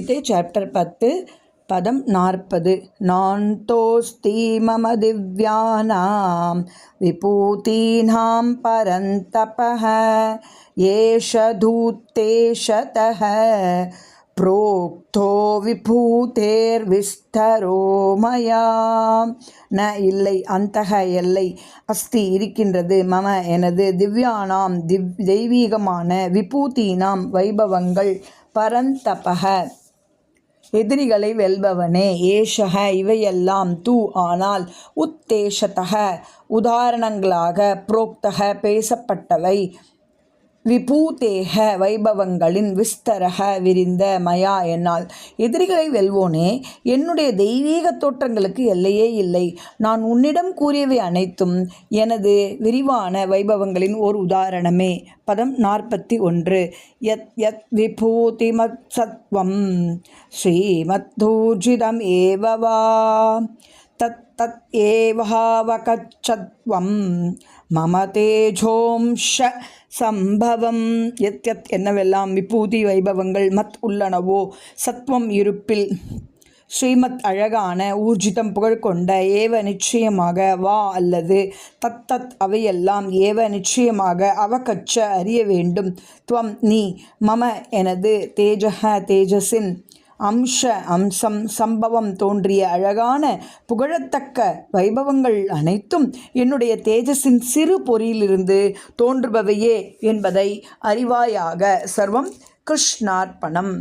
கீதை chapter 10 பதம் 40. நான்தோஸ்தி மம திவ்யானாம் விபூதீனாம் பரந்தபஹ ஏஷ தூத்தேஷதஹ ப்ரோக்தோ விபூதேர் விஸ்தரோ மயா. ந இல்லை, அந்தக எல்லை, அஸ்தி இருக்கின்றது, மம எனது, திவ்யானாம் தெய்வீகமான, விபூதீனாம் வைபவங்கள், பரந்தபக எதிரிகளை வெல்பவனே, ஏஷக இவையெல்லாம், தூ ஆனால், உத்தேஷதக உதாரணங்களாக, புரோக்தக பேசப்பட்டவை, விபூதேக வைபவங்களின், விஸ்தரக விரிந்த, மயா என்னால். எதிரிகளை வெல்வோனே, என்னுடைய தெய்வீக தோற்றங்களுக்கு எல்லையே இல்லை. நான் உன்னிடம் கூறியவை அனைத்தும் எனது விரிவான வைபவங்களின் ஓர் உதாரணமே. பதம் 41. யத் யத் விபூதிமத் சத்வம் ஸ்ரீமத்தூர்ஜிதம் ஏவவா தத் தத் ஏவஹாவகச்சத்வம் மம தேஜோம்ஷ சம்பவம். எத் யத் என்னவெல்லாம் விபூதி வைபவங்கள், மத் உள்ளனவோ, சத்வம் இருப்பில், ஸ்ரீமத் அழகான, ஊர்ஜிதம் புகழ்கொண்ட, ஏவ நிச்சயமாக, வா அல்லது, தத் தத் அவையெல்லாம், ஏவ நிச்சயமாக, அவகச்ச அறிய வேண்டும், துவம் நீ, மம எனது, தேஜக தேஜஸின், அம்ச அம்சம், சம்பவம் தோன்றிய, அழகான புகழத்தக்க வைபவங்கள் அனைத்தும் என்னுடைய தேஜஸின் சிறு பொறியிலிருந்து தோன்றுபவையே என்பதை அறிவாயாக. சர்வம் கிருஷ்ணார்ப்பணம்.